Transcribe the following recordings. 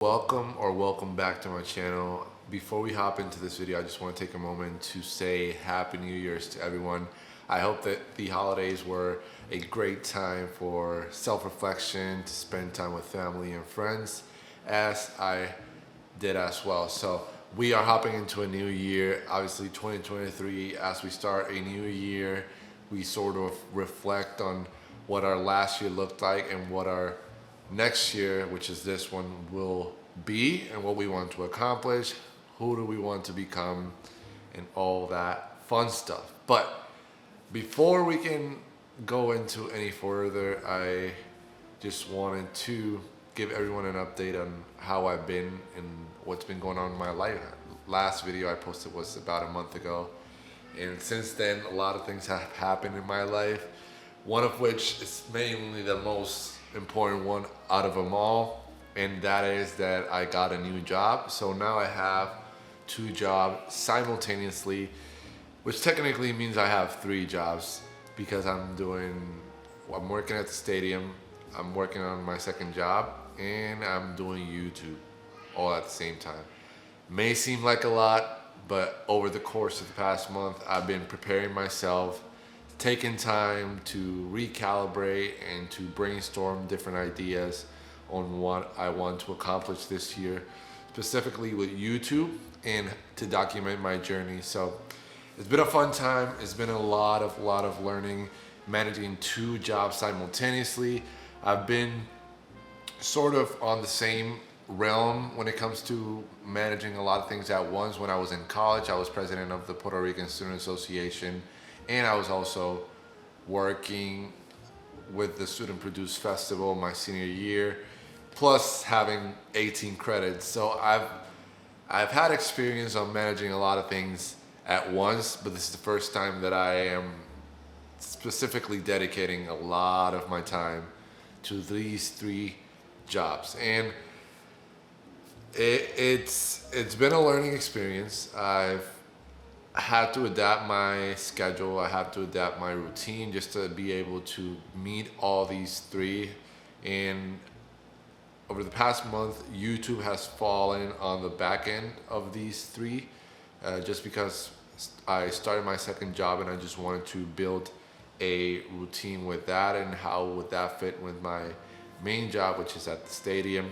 Welcome back to my channel. Before we hop into this video, I just want to take a moment to say Happy New Year's to everyone. I hope that the holidays were a great time for self-reflection, to spend time with family and friends, as I did as well. So we are hopping into a new year, obviously 2023. As we start a new year, we sort of reflect on what our last year looked like and what our next year, which is this one, will be, and what we want to accomplish, who do we want to become, and all that fun stuff. But before we can go into any further, I just wanted to give everyone an update on how I've been and what's been going on in my life. Last video I posted was about a month ago, and since then a lot of things have happened in my life, one of which is mainly the most important one out of them all, and that is that I got a new job. So now I have two jobs simultaneously, which technically means I have three jobs, because I'm working at the stadium, I'm working on my second job, and I'm doing YouTube all at the same time. May seem like a lot, but over the course of the past month, I've been preparing myself, taking time to recalibrate and to brainstorm different ideas on what I want to accomplish this year, specifically with YouTube, and to document my journey. So it's been a fun time. It's been a lot of learning, managing two jobs simultaneously. I've been sort of on the same realm when it comes to managing a lot of things at once. When I was in college, I was president of the Puerto Rican Student Association, and I was also working with the Student Produce Festival my senior year, plus having 18 credits. So I've had experience on managing a lot of things at once, but this is the first time that I am specifically dedicating a lot of my time to these three jobs. And it's been a learning experience. I've had to adapt my schedule. I have to adapt my routine just to be able to meet all these three. And over the past month, YouTube has fallen on the back end of these three, just because I started my second job and I just wanted to build a routine with that, and how would that fit with my main job, which is at the stadium.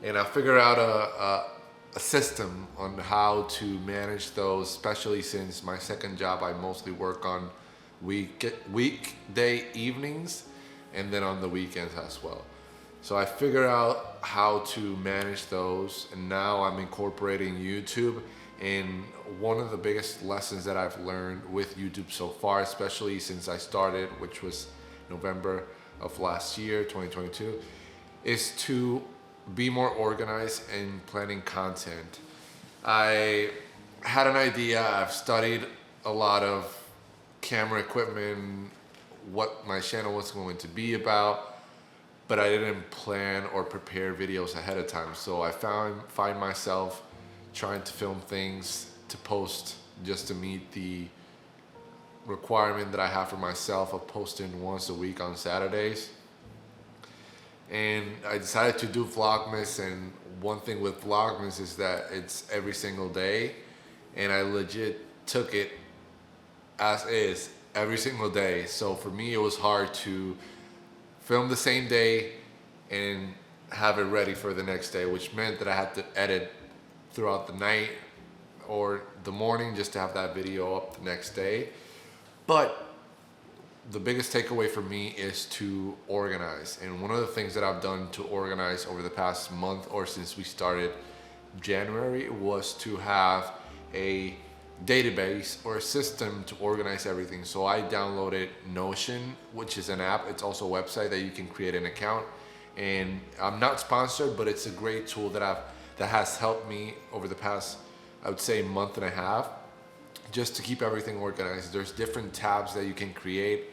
And I figured out a system on how to manage those, especially since my second job I mostly work on weekday evenings and then on the weekends as well. So I figured out how to manage those, and now I'm incorporating YouTube. And one of the biggest lessons that I've learned with YouTube so far, especially since I started, which was November of last year, 2022, is to be more organized in planning content. I had an idea. I've studied a lot of camera equipment, what my channel was going to be about, but I didn't plan or prepare videos ahead of time. So I find myself trying to film things to post just to meet the requirement that I have for myself of posting once a week on Saturdays. And I decided to do Vlogmas, and one thing with Vlogmas is that it's every single day, and I legit took it as is every single day. So for me, it was hard to film the same day and have it ready for the next day, which meant that I had to edit throughout the night or the morning just to have that video up the next day. But the biggest takeaway for me is to organize. And one of the things that I've done to organize over the past month, or since we started January, was to have a database or a system to organize everything. So I downloaded Notion, which is an app. It's also a website that you can create an account. And I'm not sponsored, but it's a great tool that has helped me over the past, I would say, month and a half, just to keep everything organized. There's different tabs that you can create,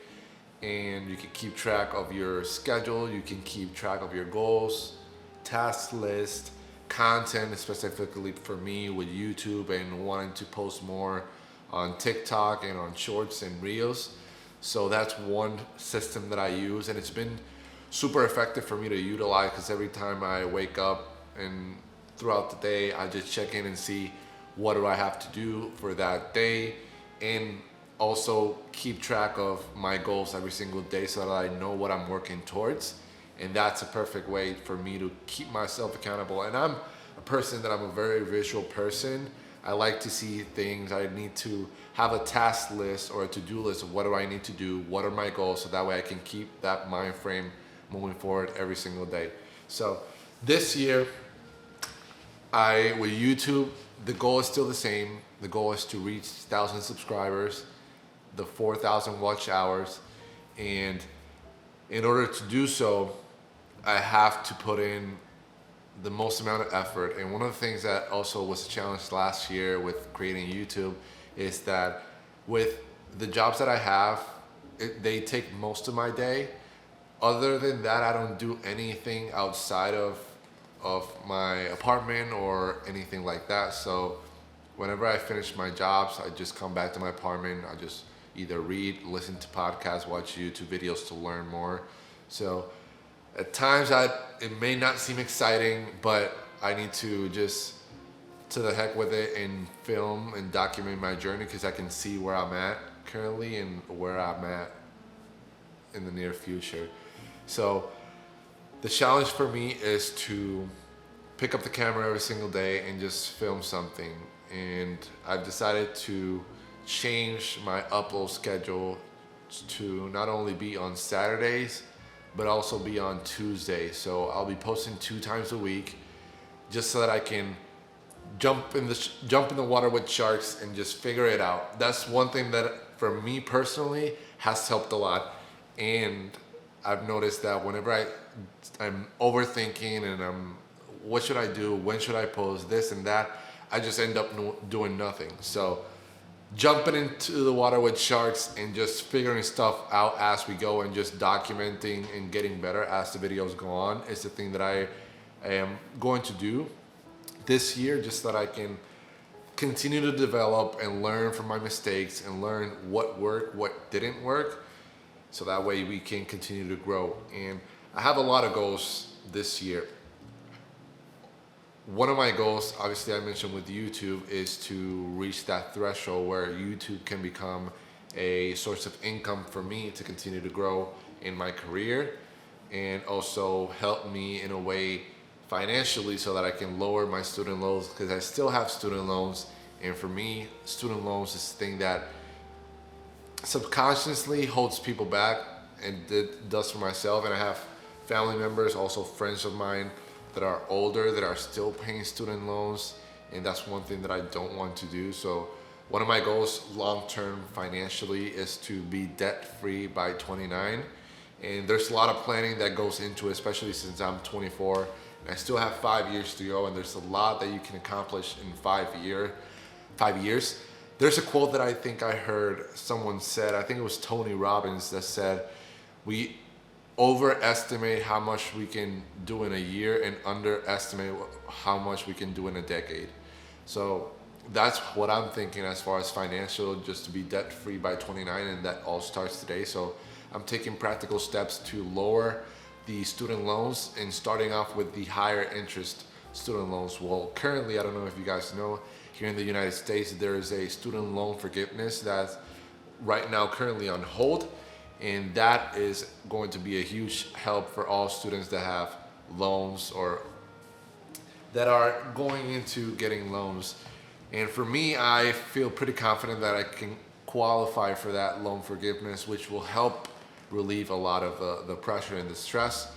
and you can keep track of your schedule, you can keep track of your goals, task list, content, specifically for me with YouTube and wanting to post more on TikTok and on Shorts and Reels. So that's one system that I use, and it's been super effective for me to utilize, because every time I wake up and throughout the day I just check in and see what do I have to do for that day, and also keep track of my goals every single day so that I know what I'm working towards. And that's a perfect way for me to keep myself accountable. And I'm a person that I'm a very visual person. I like to see things. I need to have a task list or a to-do list of what do I need to do, what are my goals, so that way I can keep that mind frame moving forward every single day. So this year, with YouTube, the goal is still the same. The goal is to reach 1,000 subscribers, the 4,000 watch hours, and in order to do so, I have to put in the most amount of effort. And one of the things that also was a challenge last year with creating YouTube is that with the jobs that I have, they take most of my day. Other than that, I don't do anything outside of my apartment or anything like that. So whenever I finish my jobs, I just come back to my apartment. I just either read, listen to podcasts, watch YouTube videos to learn more. So at times it may not seem exciting, but I need to just to the heck with it and film and document my journey, because I can see where I'm at currently and where I'm at in the near future. So the challenge for me is to pick up the camera every single day and just film something. And I've decided to change my upload schedule to not only be on Saturdays, but also be on Tuesdays. So I'll be posting 2 times a week, just so that I can jump in the water with sharks and just figure it out. That's one thing that for me personally has helped a lot. And I've noticed that whenever I'm overthinking and what should I do, when should I post, this and that, I just end up doing nothing. So jumping into the water with sharks and just figuring stuff out as we go and just documenting and getting better as the videos go on is the thing that I am going to do this year, just so that I can continue to develop and learn from my mistakes and learn what worked, what didn't work, so that way we can continue to grow. And I have a lot of goals this year. One of my goals, obviously I mentioned with YouTube, is to reach that threshold where YouTube can become a source of income for me to continue to grow in my career, and also help me in a way financially so that I can lower my student loans, because I still have student loans. And for me, student loans is the thing that subconsciously holds people back, and it does for myself. And I have family members, also friends of mine that are older, that are still paying student loans, and that's one thing that I don't want to do. So one of my goals long-term financially is to be debt-free by 29. And there's a lot of planning that goes into it, especially since I'm 24 and I still have 5 years to go, and there's a lot that you can accomplish in 5 years. There's a quote that I think I heard someone said, I think it was Tony Robbins, that said, we overestimate how much we can do in a year and underestimate how much we can do in a decade. So that's what I'm thinking as far as financial, just to be debt free by 29, and that all starts today. So I'm taking practical steps to lower the student loans and starting off with the higher interest student loans. Well, currently, I don't know if you guys know, here in the United States, there is a student loan forgiveness that's right now currently on hold. And that is going to be a huge help for all students that have loans or that are going into getting loans. And for me, I feel pretty confident that I can qualify for that loan forgiveness, which will help relieve a lot of the pressure and the stress,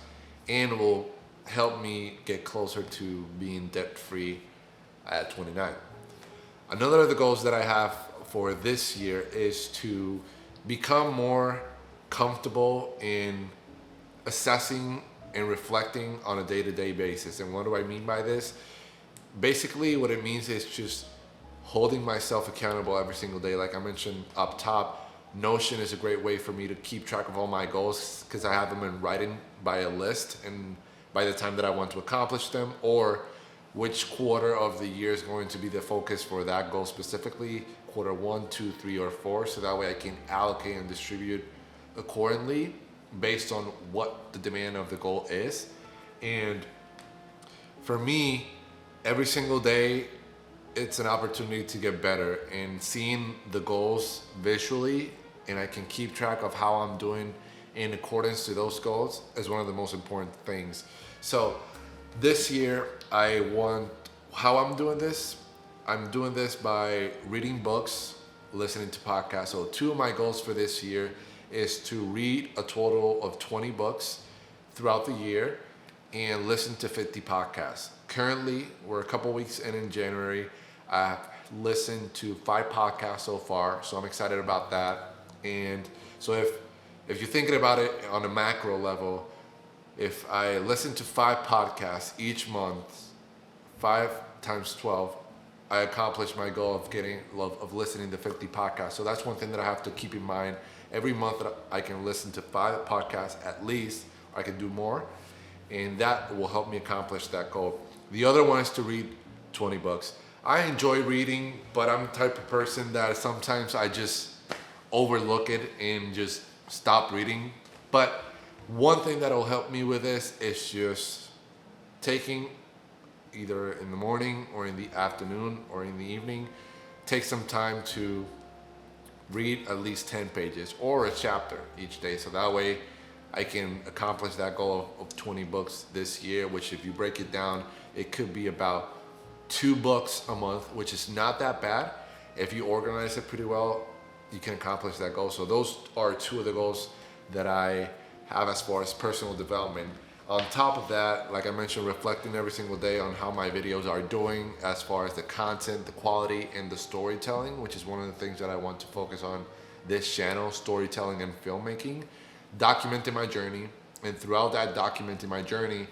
and will help me get closer to being debt-free at 29. Another of the goals that I have for this year is to become more comfortable in assessing and reflecting on a day-to-day basis. And what do I mean by this? Basically, what it means is just holding myself accountable every single day. Like I mentioned up top, Notion is a great way for me to keep track of all my goals, because I have them in writing by a list, and by the time that I want to accomplish them, or which quarter of the year is going to be the focus for that goal specifically, quarter 1, 2, 3, or 4, so that way I can allocate and distribute accordingly based on what the demand of the goal is. And for me, every single day, it's an opportunity to get better, and seeing the goals visually, and I can keep track of how I'm doing in accordance to those goals is one of the most important things. So this year, how I'm doing this. I'm doing this by reading books, listening to podcasts. So two of my goals for this year is to read a total of 20 books throughout the year and listen to 50 podcasts. Currently, we're a couple weeks in January. I've listened to 5 podcasts so far, so I'm excited about that. And so if you're thinking about it on a macro level, if I listen to 5 podcasts each month, 5 times 12, I accomplished my goal of listening to 50 podcasts. So that's one thing that I have to keep in mind. Every month I can listen to 5 podcasts at least, or I can do more, and that will help me accomplish that goal. The other one is to read 20 books. I enjoy reading, but I'm the type of person that sometimes I just overlook it and just stop reading. But one thing that will help me with this is just taking, either in the morning or in the afternoon or in the evening, take some time to read at least 10 pages or a chapter each day. So that way I can accomplish that goal of 20 books this year, which if you break it down, it could be about 2 books a month, which is not that bad. If you organize it pretty well, you can accomplish that goal. So those are 2 of the goals that I have as far as personal development. On top of that, like I mentioned, reflecting every single day on how my videos are doing as far as the content, the quality, and the storytelling, which is one of the things that I want to focus on this channel, storytelling and filmmaking, documenting my journey, and throughout that documenting my journey,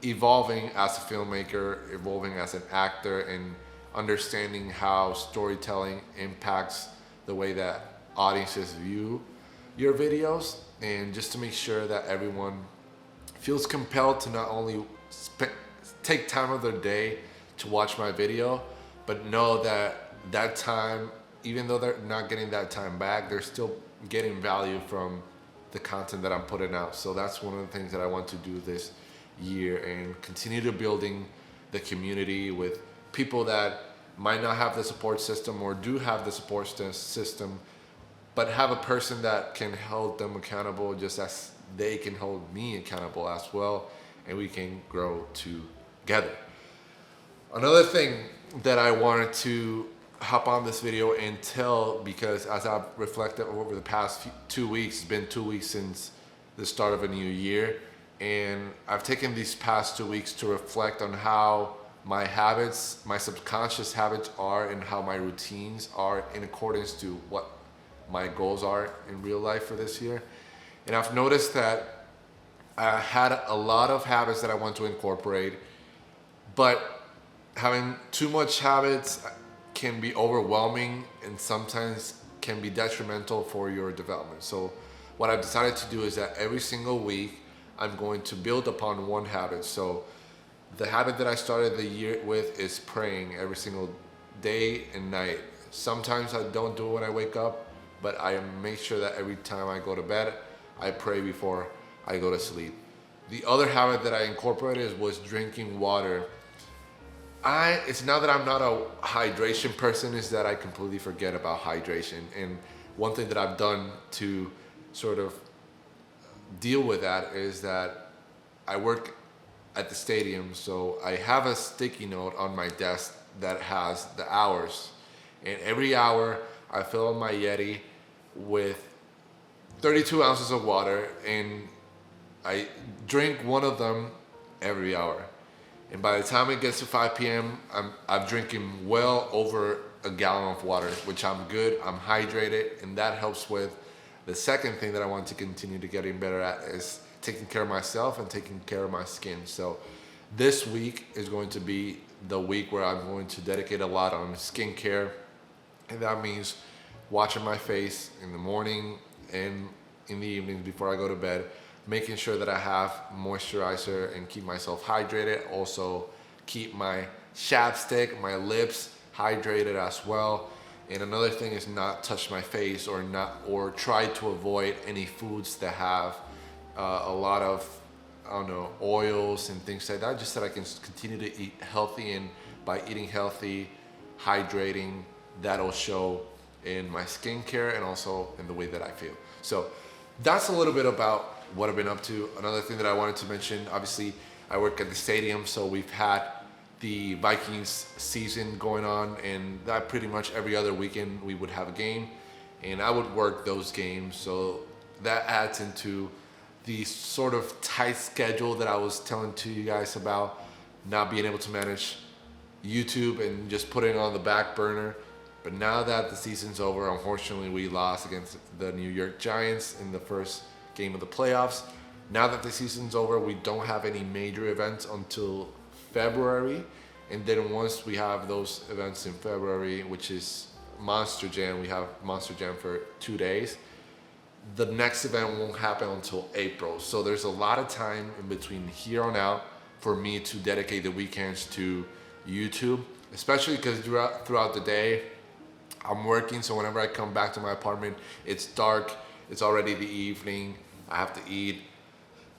evolving as a filmmaker, evolving as an actor, and understanding how storytelling impacts the way that audiences view your videos, and just to make sure that everyone feels compelled to not only take time of their day to watch my video, but know that that time, even though they're not getting that time back, they're still getting value from the content that I'm putting out. So that's one of the things that I want to do this year, and continue to building the community with people that might not have the support system or do have the support system, but have a person that can hold them accountable just as they can hold me accountable as well, and we can grow together. Another thing that I wanted to hop on this video and tell, because as I've reflected over the past 2 weeks, it's been 2 weeks since the start of a new year, and I've taken these past 2 weeks to reflect on how my habits, my subconscious habits are, and how my routines are in accordance to what my goals are in real life for this year. And I've noticed that I had a lot of habits that I want to incorporate, but having too much habits can be overwhelming and sometimes can be detrimental for your development. So what I've decided to do is that every single week I'm going to build upon one habit. So the habit that I started the year with is praying every single day and night. Sometimes I don't do it when I wake up, but I make sure that every time I go to bed, I pray before I go to sleep. The other habit that I incorporated was drinking water. It's not that I'm not a hydration person, it's that I completely forget about hydration. And one thing that I've done to sort of deal with that is that I work at the stadium, so I have a sticky note on my desk that has the hours. And every hour I fill up my Yeti with 32 ounces of water, and I drink one of them every hour. And by the time it gets to 5 p.m., I'm drinking well over a gallon of water, which I'm good, I'm hydrated, and that helps with the second thing that I want to continue to getting better at is taking care of myself and taking care of my skin. So this week is going to be the week where I'm going to dedicate a lot on skincare, and that means washing my face in the morning and in the evenings before I go to bed, making sure that I have moisturizer and keep myself hydrated. Also keep my chapstick, my lips hydrated as well. And another thing is not touch my face or try to avoid any foods that have a lot of I don't know, oils and things like that, just that I can continue to eat healthy. And by eating healthy, hydrating, that'll show in my skincare and also in the way that I feel. So that's a little bit about what I've been up to. Another thing that I wanted to mention, obviously I work at the stadium, so we've had the Vikings season going on, and that pretty much every other weekend we would have a game, and I would work those games. So that adds into the sort of tight schedule that I was telling to you guys about, not being able to manage YouTube and just putting it on the back burner. But now that the season's over, unfortunately we lost against the New York Giants in the first game of the playoffs. Now that the season's over, we don't have any major events until February. And then once we have those events in February, which is Monster Jam, we have Monster Jam for 2 days. The next event won't happen until April. So there's a lot of time in between here on out for me to dedicate the weekends to YouTube, especially because throughout the day, I'm working. So whenever I come back to my apartment, it's dark, it's already the evening, I have to eat,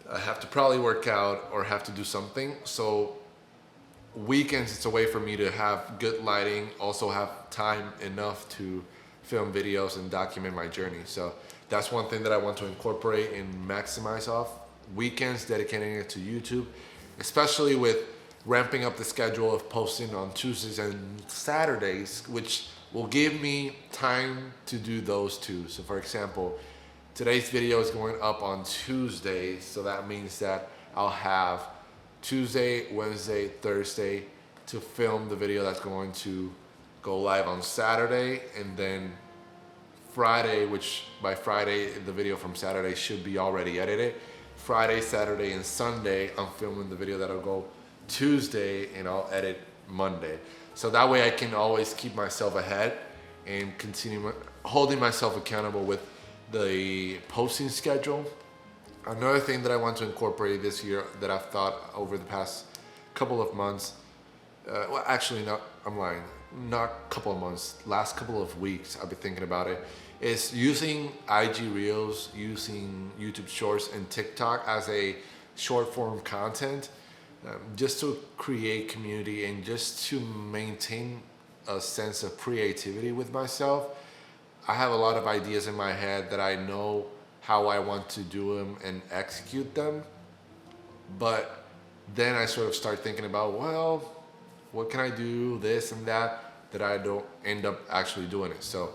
I have to probably work out or have to do something. So weekends, it's a way for me to have good lighting, also have time enough to film videos and document my journey. So that's one thing that I want to incorporate and maximize off. Weekends, dedicating it to YouTube, especially with ramping up the schedule of posting on Tuesdays and Saturdays, which will give me time to do those too. So for example, today's video is going up on Tuesday, so that means that I'll have Tuesday, Wednesday, Thursday to film the video that's going to go live on Saturday, and then Friday, which by Friday, the video from Saturday should be already edited. Friday, Saturday, and Sunday, I'm filming the video that'll go Tuesday, and I'll edit Monday. So that way I can always keep myself ahead and continue holding myself accountable with the posting schedule. Another thing that I want to incorporate this year that I've thought over the past couple of months, well, actually, no, I'm lying, not couple of months, last couple of weeks, I've been thinking about it, is using IG Reels, using YouTube Shorts and TikTok as a short form content, just to create community and just to maintain a sense of creativity with myself. I have a lot of ideas in my head that I know how I want to do them and execute them, but then I sort of start thinking about, well, what can I do, this and that I don't end up actually doing it. So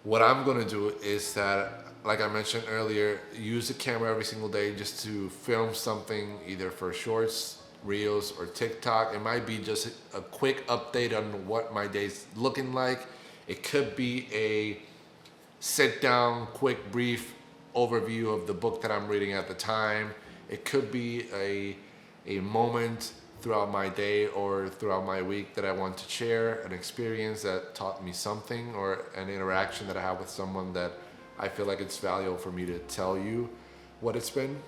what I'm gonna do is that, like I mentioned earlier, use the camera every single day just to film something, either for shorts, reels, or TikTok. It might be just a quick update on what my day's looking like. It could be a sit down, quick, brief overview of the book that I'm reading at the time. It could be a moment throughout my day or throughout my week that I want to share, an experience that taught me something, or an interaction that I have with someone that I feel like it's valuable for me to tell you what it's been.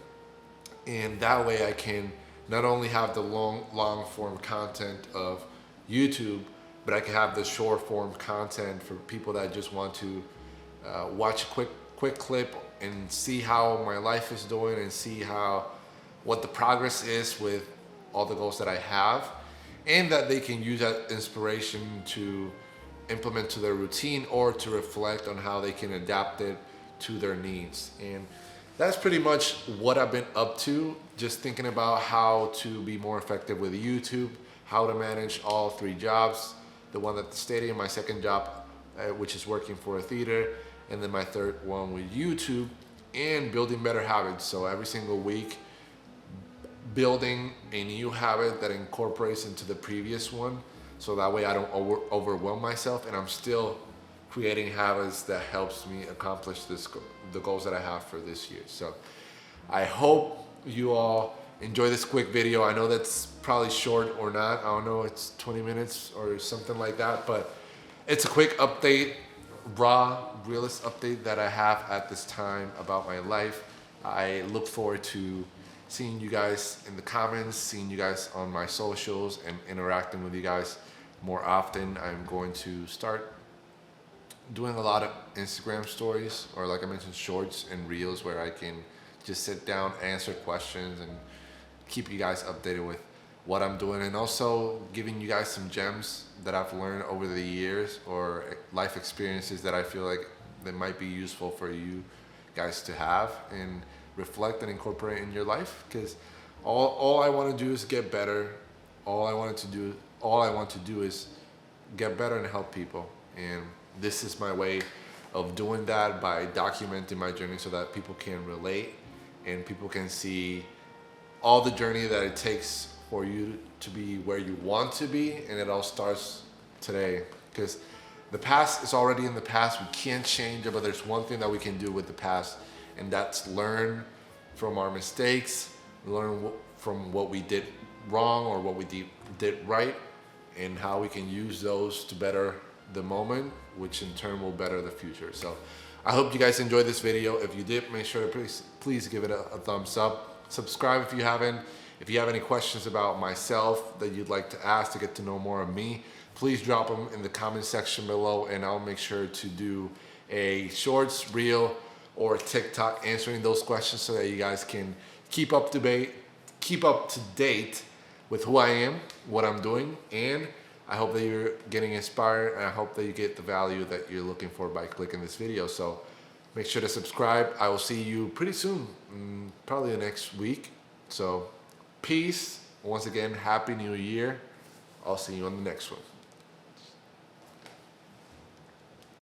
And that way I can not only have the long form content of YouTube, but I can have the short form content for people that just want to watch a quick clip and see how my life is doing and see what the progress is with all the goals that I have, and that they can use that inspiration to implement to their routine or to reflect on how they can adapt it to their needs. And that's pretty much what I've been up to, just thinking about how to be more effective with YouTube, how to manage all 3 jobs, the one at the stadium, my second job, which is working for a theater, and then my third one with YouTube, and building better habits. So every single week, building a new habit that incorporates into the previous one, so that way I don't overwhelm myself, and I'm still creating habits that helps me accomplish the goals that I have for this year. So I hope you all enjoy this quick video. I know that's probably short or not. I don't know, it's 20 minutes or something like that, but it's a quick update, raw, realist update that I have at this time about my life. I look forward to seeing you guys in the comments, seeing you guys on my socials, and interacting with you guys more often. I'm going to start doing a lot of Instagram stories, or like I mentioned, shorts and reels, where I can just sit down, answer questions, and keep you guys updated with what I'm doing, and also giving you guys some gems that I've learned over the years or life experiences that I feel like that might be useful for you guys to have and reflect and incorporate in your life. Because all I want to do is get better. All I want to do is get better and help people. And this is my way of doing that, by documenting my journey so that people can relate and people can see all the journey that it takes for you to be where you want to be. And it all starts today, because the past is already in the past. We can't change it, but there's one thing that we can do with the past, and that's learn from our mistakes, learn from what we did wrong or what we did right, and how we can use those to better the moment, which in turn will better the future. So I hope you guys enjoyed this video. If you did, make sure to please give it a thumbs up. Subscribe if you haven't. If you have any questions about myself that you'd like to ask to get to know more of me, please drop them in the comment section below, and I'll make sure to do a shorts, reel, or TikTok answering those questions so that you guys can keep up to date with who I am, what I'm doing, and I hope that you're getting inspired, and I hope that you get the value that you're looking for by clicking this video. So make sure to subscribe. I will see you pretty soon, probably the next week. So peace. Once again, Happy New Year. I'll see you on the next one.